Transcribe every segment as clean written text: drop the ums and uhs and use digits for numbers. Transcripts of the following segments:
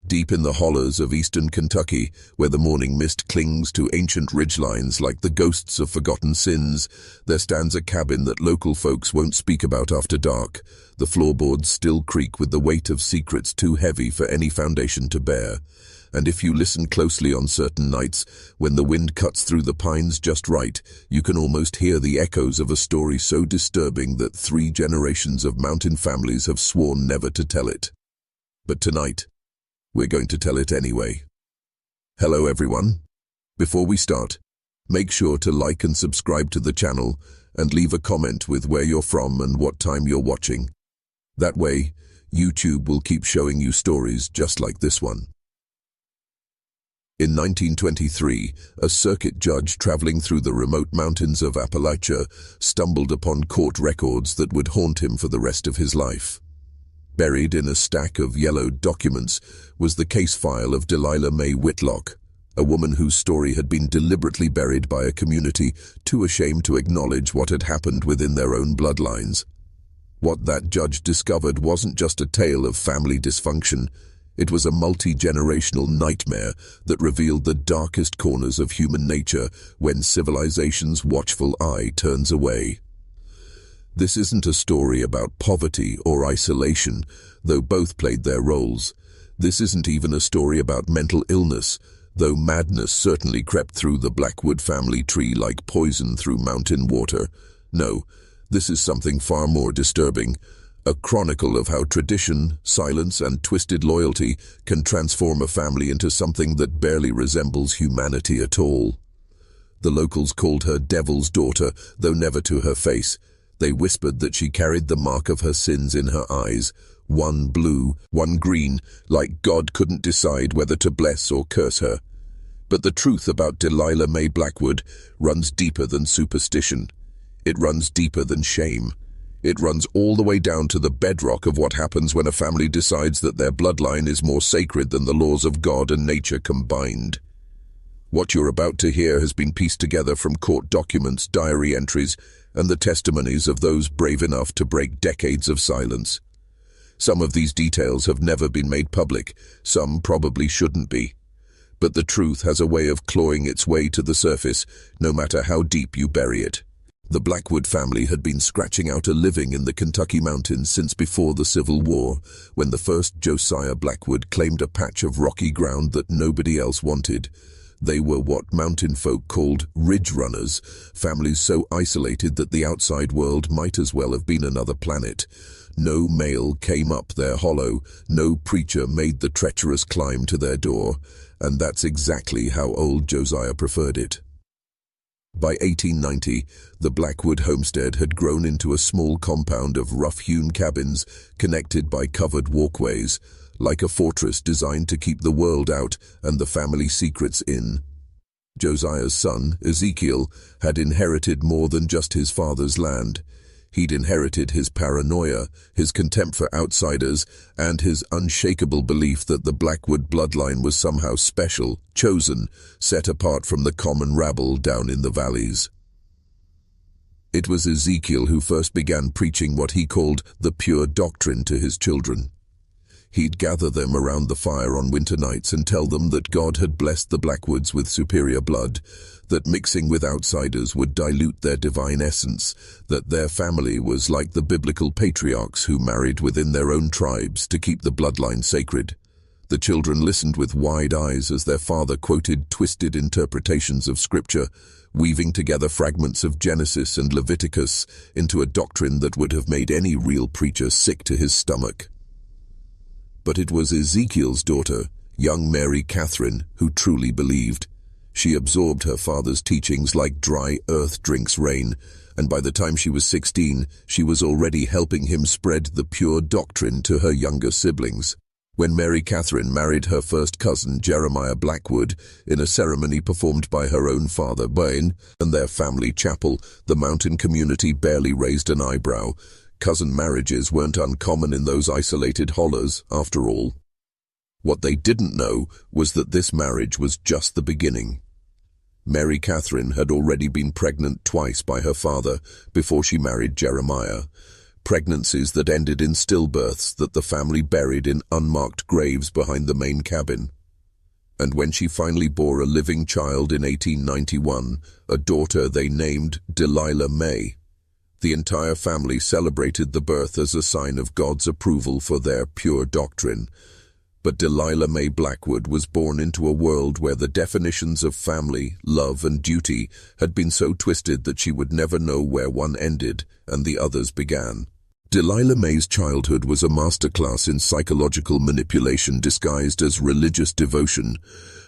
Deep in the hollows of eastern Kentucky, where the morning mist clings to ancient ridgelines like the ghosts of forgotten sins, there stands a cabin that local folks won't speak about after dark. The floorboards still creak with the weight of secrets too heavy for any foundation to bear. And if you listen closely on certain nights, when the wind cuts through the pines just right, you can almost hear the echoes of a story so disturbing that 3 generations of mountain families have sworn never to tell it. But tonight, we're going to tell it anyway. Hello everyone. Before we start, make sure to like and subscribe to the channel and leave a comment with where you're from and what time you're watching. That way, YouTube will keep showing you stories just like this one. In 1923, a circuit judge traveling through the remote mountains of Appalachia stumbled upon court records that would haunt him for the rest of his life. Buried in a stack of yellowed documents was the case file of Delilah Mae Whitlock, a woman whose story had been deliberately buried by a community too ashamed to acknowledge what had happened within their own bloodlines. What that judge discovered wasn't just a tale of family dysfunction. It was a multi-generational nightmare that revealed the darkest corners of human nature when civilization's watchful eye turns away. This isn't a story about poverty or isolation, though both played their roles. This isn't even a story about mental illness, though madness certainly crept through the Blackwood family tree like poison through mountain water. No, this is something far more disturbing. A chronicle of how tradition, silence, and twisted loyalty can transform a family into something that barely resembles humanity at all. The locals called her Devil's Daughter, though never to her face. They whispered that she carried the mark of her sins in her eyes, one blue, one green, like God couldn't decide whether to bless or curse her. But the truth about Delilah Mae Blackwood runs deeper than superstition. It runs deeper than shame. It runs all the way down to the bedrock of what happens when a family decides that their bloodline is more sacred than the laws of God and nature combined. What you're about to hear has been pieced together from court documents, diary entries, and the testimonies of those brave enough to break decades of silence. Some of these details have never been made public, some probably shouldn't be. But the truth has a way of clawing its way to the surface, no matter how deep you bury it. The Blackwood family had been scratching out a living in the Kentucky mountains since before the Civil War, when the first Josiah Blackwood claimed a patch of rocky ground that nobody else wanted. They were what mountain folk called ridge runners, families so isolated that the outside world might as well have been another planet. No mail came up their hollow, no preacher made the treacherous climb to their door, and that's exactly how old Josiah preferred it. By 1890, the Blackwood homestead had grown into a small compound of rough-hewn cabins connected by covered walkways, like a fortress designed to keep the world out and the family secrets in. Josiah's son, Ezekiel, had inherited more than just his father's land. He'd inherited his paranoia, his contempt for outsiders, and his unshakable belief that the Blackwood bloodline was somehow special, chosen, set apart from the common rabble down in the valleys. It was Ezekiel who first began preaching what he called the pure doctrine to his children. He'd gather them around the fire on winter nights and tell them that God had blessed the Blackwoods with superior blood, that mixing with outsiders would dilute their divine essence, that their family was like the biblical patriarchs who married within their own tribes to keep the bloodline sacred. The children listened with wide eyes as their father quoted twisted interpretations of Scripture, weaving together fragments of Genesis and Leviticus into a doctrine that would have made any real preacher sick to his stomach. But it was Ezekiel's daughter, young Mary Catherine, who truly believed. She absorbed her father's teachings like dry earth drinks rain, and by the time she was 16, she was already helping him spread the pure doctrine to her younger siblings. When Mary Catherine married her first cousin, Jeremiah Blackwood, in a ceremony performed by her own father, Bain, and their family chapel, the mountain community barely raised an eyebrow. Cousin marriages weren't uncommon in those isolated hollows, after all. What they didn't know was that this marriage was just the beginning. Mary Catherine had already been pregnant twice by her father before she married Jeremiah. pregnancies that ended in stillbirths that the family buried in unmarked graves behind the main cabin. And when she finally bore a living child in 1891, a daughter they named Delilah May, the entire family celebrated the birth as a sign of God's approval for their pure doctrine. But Delilah May Blackwood was born into a world where the definitions of family, love, and duty had been so twisted that she would never know where one ended and the others began. Delilah May's childhood was a masterclass in psychological manipulation disguised as religious devotion.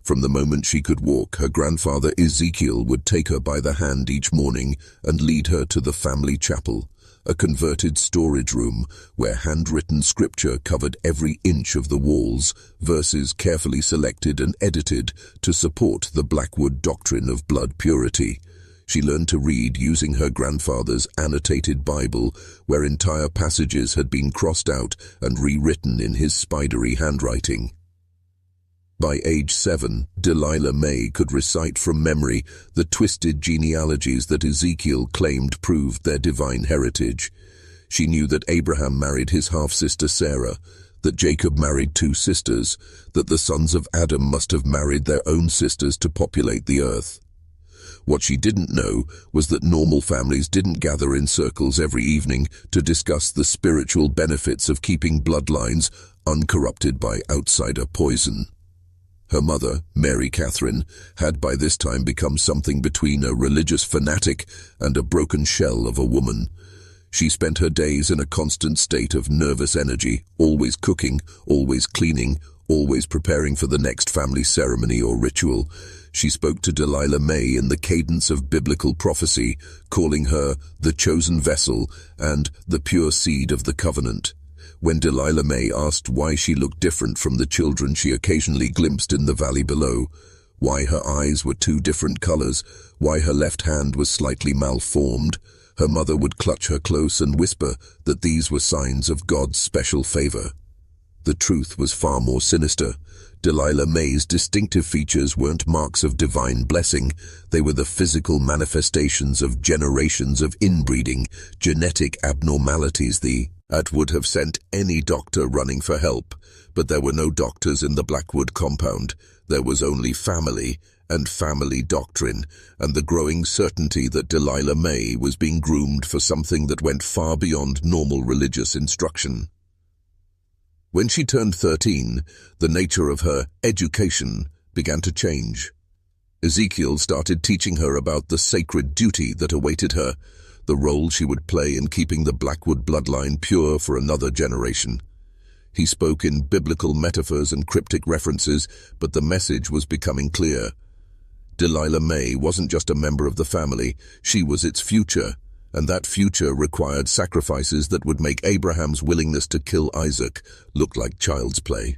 From the moment she could walk, her grandfather Ezekiel would take her by the hand each morning and lead her to the family chapel, a converted storage room where handwritten scripture covered every inch of the walls, verses carefully selected and edited to support the Blackwood doctrine of blood purity. She learned to read using her grandfather's annotated Bible, where entire passages had been crossed out and rewritten in his spidery handwriting. By age 7, Delilah May could recite from memory the twisted genealogies that Ezekiel claimed proved their divine heritage. She knew that Abraham married his half-sister Sarah, that Jacob married 2 sisters, that the sons of Adam must have married their own sisters to populate the earth. What she didn't know was that normal families didn't gather in circles every evening to discuss the spiritual benefits of keeping bloodlines uncorrupted by outsider poison. Her mother, Mary Catherine, had by this time become something between a religious fanatic and a broken shell of a woman. She spent her days in a constant state of nervous energy, always cooking, always cleaning, always preparing for the next family ceremony or ritual. She spoke to Delilah May in the cadence of biblical prophecy, calling her the chosen vessel and the pure seed of the covenant. When Delilah May asked why she looked different from the children she occasionally glimpsed in the valley below, why her eyes were 2 different colors, why her left hand was slightly malformed, her mother would clutch her close and whisper that these were signs of God's special favor. The truth was far more sinister. Delilah May's distinctive features weren't marks of divine blessing. They were the physical manifestations of generations of inbreeding, genetic abnormalities that would have sent any doctor running for help. But there were no doctors in the Blackwood compound. There was only family and family doctrine, and the growing certainty that Delilah May was being groomed for something that went far beyond normal religious instruction. When she turned 13, the nature of her education began to change. Ezekiel started teaching her about the sacred duty that awaited her, the role she would play in keeping the Blackwood bloodline pure for another generation. He spoke in biblical metaphors and cryptic references, but the message was becoming clear. Delilah May wasn't just a member of the family, she was its future, and that future required sacrifices that would make Abraham's willingness to kill Isaac look like child's play.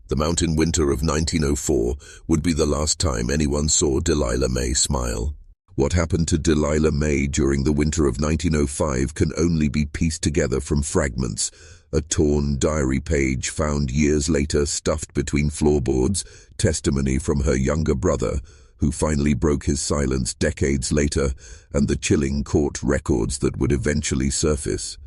The mountain winter of 1904 would be the last time anyone saw Delilah May smile. What happened to Delilah May during the winter of 1905 can only be pieced together from fragments, a torn diary page found years later stuffed between floorboards, testimony from her younger brother, who finally broke his silence decades later, and the chilling court records that would eventually surface.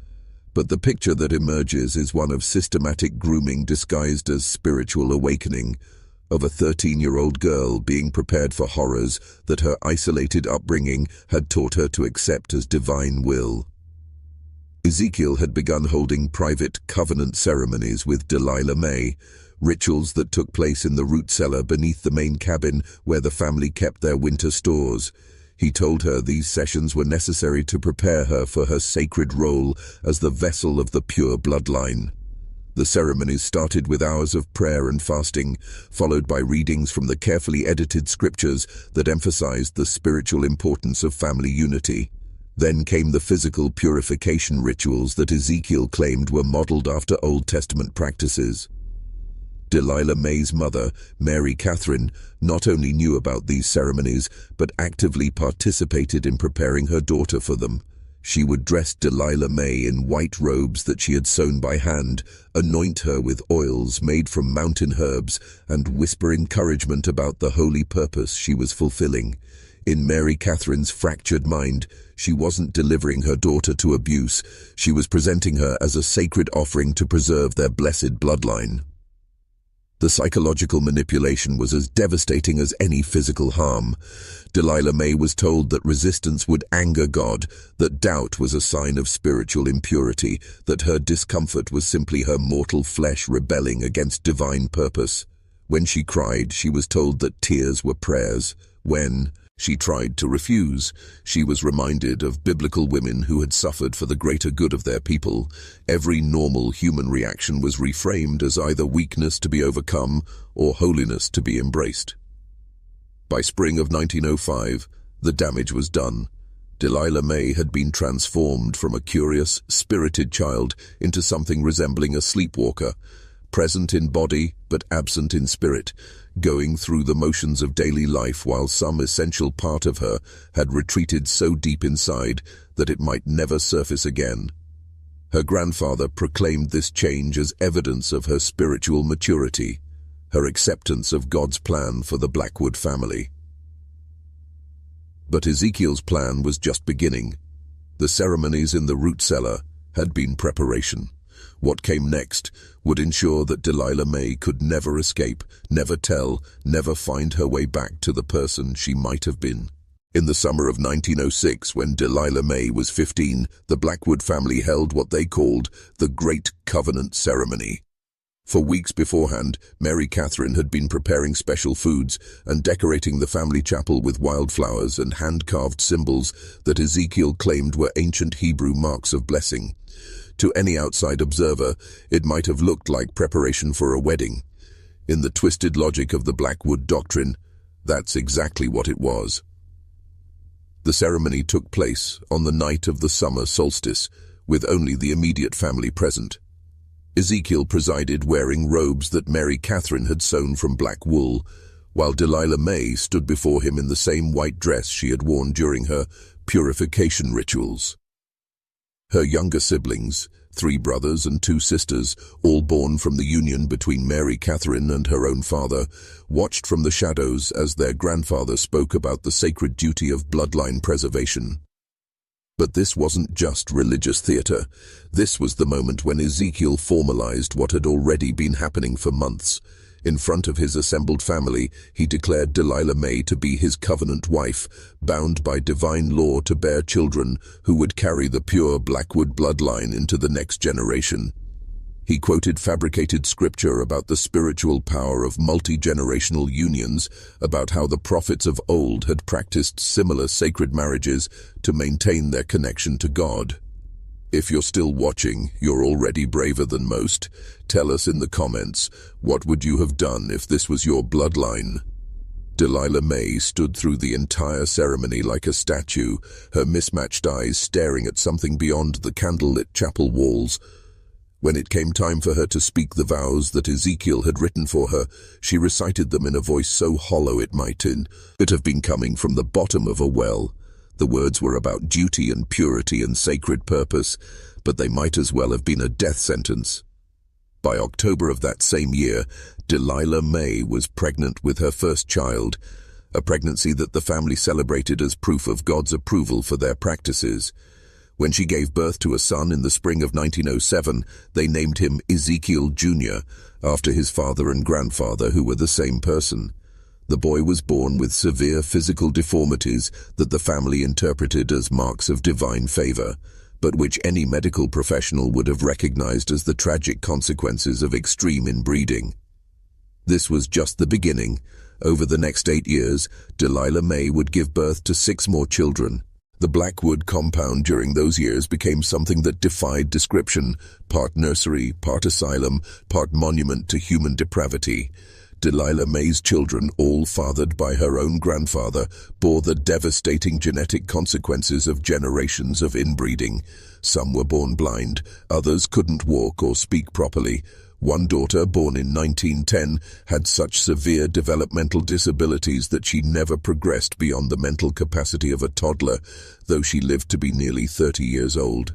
But the picture that emerges is one of systematic grooming disguised as spiritual awakening, of a 13-year-old girl being prepared for horrors that her isolated upbringing had taught her to accept as divine will. Ezekiel had begun holding private covenant ceremonies with Delilah May, rituals that took place in the root cellar beneath the main cabin where the family kept their winter stores. He told her these sessions were necessary to prepare her for her sacred role as the vessel of the pure bloodline. The ceremonies started with hours of prayer and fasting, followed by readings from the carefully edited scriptures that emphasized the spiritual importance of family unity. Then came the physical purification rituals that Ezekiel claimed were modeled after Old Testament practices. Delilah May's mother, Mary Catherine, not only knew about these ceremonies, but actively participated in preparing her daughter for them. She would dress Delilah May in white robes that she had sewn by hand, anoint her with oils made from mountain herbs, and whisper encouragement about the holy purpose she was fulfilling. In Mary Catherine's fractured mind, she wasn't delivering her daughter to abuse, she was presenting her as a sacred offering to preserve their blessed bloodline. The psychological manipulation was as devastating as any physical harm. Delilah May was told that resistance would anger God, that doubt was a sign of spiritual impurity, that her discomfort was simply her mortal flesh rebelling against divine purpose. When she cried, she was told that tears were prayers. When she tried to refuse, she was reminded of biblical women who had suffered for the greater good of their people. Every normal human reaction was reframed as either weakness to be overcome or holiness to be embraced. By spring of 1905, the damage was done. Delilah May had been transformed from a curious, spirited child into something resembling a sleepwalker, present in body but absent in spirit, going through the motions of daily life while some essential part of her had retreated so deep inside that it might never surface again. Her grandfather proclaimed this change as evidence of her spiritual maturity, her acceptance of God's plan for the Blackwood family. But Ezekiel's plan was just beginning. The ceremonies in the root cellar had been preparation. What came next would ensure that Delilah May could never escape, never tell, never find her way back to the person she might have been. In the summer of 1906, when Delilah May was 15, the Blackwood family held what they called the Great Covenant Ceremony. For weeks beforehand, Mary Catherine had been preparing special foods and decorating the family chapel with wildflowers and hand-carved symbols that Ezekiel claimed were ancient Hebrew marks of blessing. To any outside observer, it might have looked like preparation for a wedding. In the twisted logic of the Blackwood doctrine, that's exactly what it was. The ceremony took place on the night of the summer solstice, with only the immediate family present. Ezekiel presided wearing robes that Mary Catherine had sewn from black wool, while Delilah May stood before him in the same white dress she had worn during her purification rituals. Her younger siblings, 3 brothers and 2 sisters, all born from the union between Mary Catherine and her own father, watched from the shadows as their grandfather spoke about the sacred duty of bloodline preservation. But this wasn't just religious theater. This was the moment when Ezekiel formalized what had already been happening for months. In front of his assembled family, he declared Delilah May to be his covenant wife, bound by divine law to bear children who would carry the pure Blackwood bloodline into the next generation. He quoted fabricated scripture about the spiritual power of multi-generational unions, about how the prophets of old had practiced similar sacred marriages to maintain their connection to God. If you're still watching, you're already braver than most. Tell us in the comments, what would you have done if this was your bloodline? Delilah May stood through the entire ceremony like a statue, her mismatched eyes staring at something beyond the candlelit chapel walls. When it came time for her to speak the vows that Ezekiel had written for her, she recited them in a voice so hollow it might have been coming from the bottom of a well. The words were about duty and purity and sacred purpose, but they might as well have been a death sentence. By October of that same year, Delilah May was pregnant with her first child, a pregnancy that the family celebrated as proof of God's approval for their practices. When she gave birth to a son in the spring of 1907, they named him Ezekiel Jr., after his father and grandfather, who were the same person. The boy was born with severe physical deformities that the family interpreted as marks of divine favor, but which any medical professional would have recognized as the tragic consequences of extreme inbreeding. This was just the beginning. Over the next 8 years, Delilah May would give birth to 6 more children. The Blackwood compound during those years became something that defied description, part nursery, part asylum, part monument to human depravity. Delilah May's children, all fathered by her own grandfather, bore the devastating genetic consequences of generations of inbreeding. Some were born blind, others couldn't walk or speak properly. One daughter, born in 1910, had such severe developmental disabilities that she never progressed beyond the mental capacity of a toddler, though she lived to be nearly 30 years old.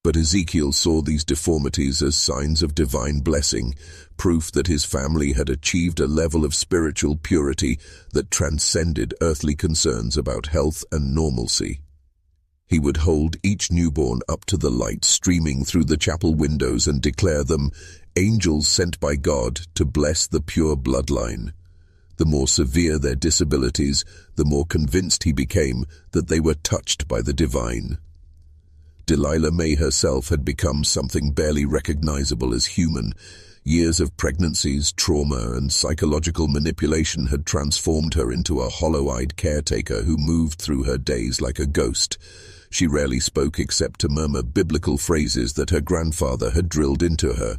But Ezekiel saw these deformities as signs of divine blessing, proof that his family had achieved a level of spiritual purity that transcended earthly concerns about health and normalcy. He would hold each newborn up to the light streaming through the chapel windows and declare them angels sent by God to bless the pure bloodline. The more severe their disabilities, the more convinced he became that they were touched by the divine. Delilah May herself had become something barely recognizable as human. Years of pregnancies, trauma, and psychological manipulation had transformed her into a hollow-eyed caretaker who moved through her days like a ghost. She rarely spoke except to murmur biblical phrases that her grandfather had drilled into her.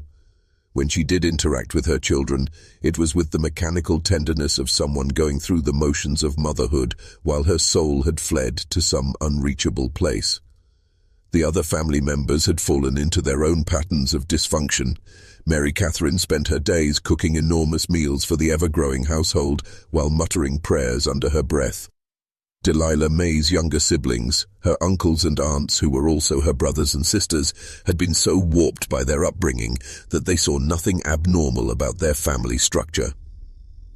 When she did interact with her children, it was with the mechanical tenderness of someone going through the motions of motherhood while her soul had fled to some unreachable place. The other family members had fallen into their own patterns of dysfunction. Mary Catherine spent her days cooking enormous meals for the ever-growing household while muttering prayers under her breath. Delilah May's younger siblings, her uncles and aunts who were also her brothers and sisters, had been so warped by their upbringing that they saw nothing abnormal about their family structure.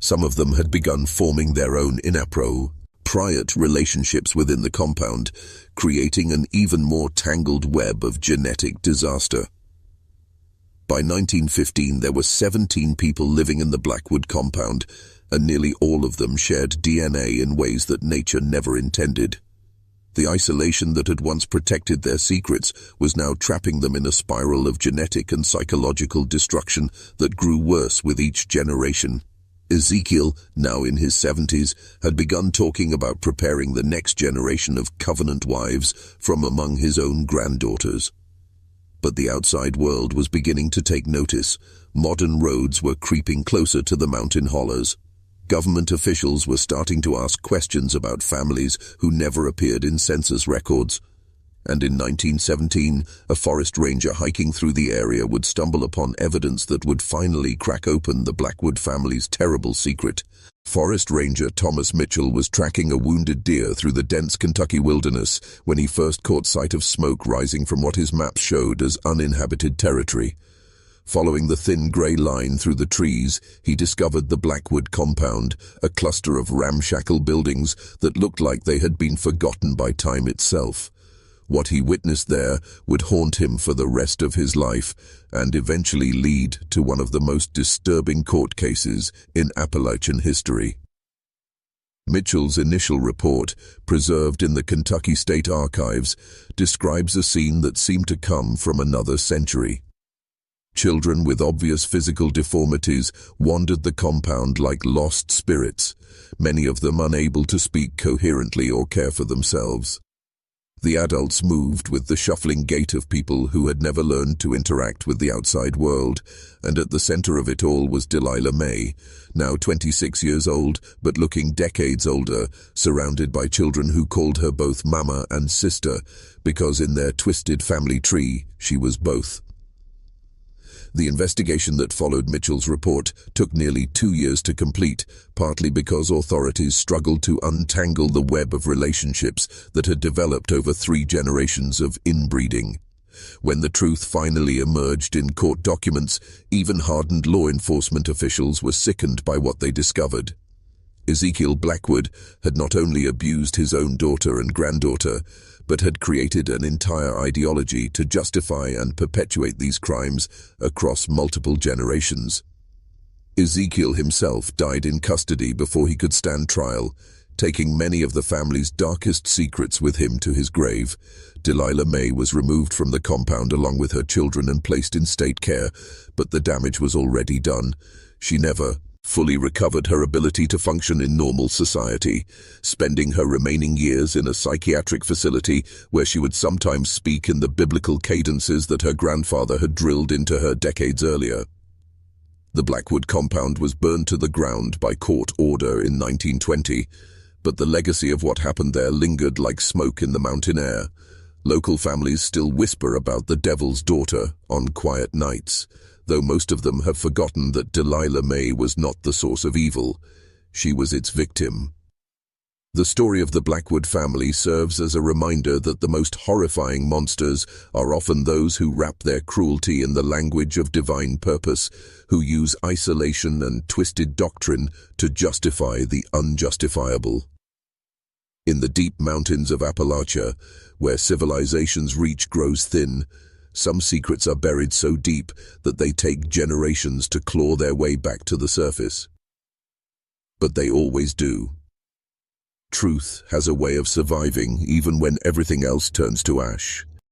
Some of them had begun forming their own inappropriate relationships within the compound, creating an even more tangled web of genetic disaster. By 1915, there were 17 people living in the Blackwood compound, and nearly all of them shared DNA in ways that nature never intended. The isolation that had once protected their secrets was now trapping them in a spiral of genetic and psychological destruction that grew worse with each generation. Ezekiel, now in his 70s, had begun talking about preparing the next generation of covenant wives from among his own granddaughters. But the outside world was beginning to take notice. Modern roads were creeping closer to the mountain hollows. Government officials were starting to ask questions about families who never appeared in census records. And in 1917, a forest ranger hiking through the area would stumble upon evidence that would finally crack open the Blackwood family's terrible secret. Forest ranger Thomas Mitchell was tracking a wounded deer through the dense Kentucky wilderness when he first caught sight of smoke rising from what his maps showed as uninhabited territory. Following the thin gray line through the trees, he discovered the Blackwood compound, a cluster of ramshackle buildings that looked like they had been forgotten by time itself. What he witnessed there would haunt him for the rest of his life and eventually lead to one of the most disturbing court cases in Appalachian history. Mitchell's initial report, preserved in the Kentucky State Archives, describes a scene that seemed to come from another century. Children with obvious physical deformities wandered the compound like lost spirits, many of them unable to speak coherently or care for themselves. The adults moved with the shuffling gait of people who had never learned to interact with the outside world, and at the center of it all was Delilah May, now 26 years old but looking decades older, surrounded by children who called her both mama and sister, because in their twisted family tree she was both. The investigation that followed Mitchell's report took nearly 2 years to complete, partly because authorities struggled to untangle the web of relationships that had developed over 3 generations of inbreeding. When the truth finally emerged in court documents, even hardened law enforcement officials were sickened by what they discovered. Ezekiel Blackwood had not only abused his own daughter and granddaughter, but had created an entire ideology to justify and perpetuate these crimes across multiple generations. Ezekiel himself died in custody before he could stand trial, taking many of the family's darkest secrets with him to his grave. Delilah May was removed from the compound along with her children and placed in state care, but the damage was already done. She never fully recovered her ability to function in normal society, spending her remaining years in a psychiatric facility where she would sometimes speak in the biblical cadences that her grandfather had drilled into her decades earlier. The Blackwood compound was burned to the ground by court order in 1920, but the legacy of what happened there lingered like smoke in the mountain air. Local families still whisper about the devil's daughter on quiet nights, though most of them have forgotten that Delilah May was not the source of evil. She was its victim. The story of the Blackwood family serves as a reminder that the most horrifying monsters are often those who wrap their cruelty in the language of divine purpose, who use isolation and twisted doctrine to justify the unjustifiable. In the deep mountains of Appalachia, where civilization's reach grows thin, some secrets are buried so deep that they take generations to claw their way back to the surface. But they always do. Truth has a way of surviving even when everything else turns to ash.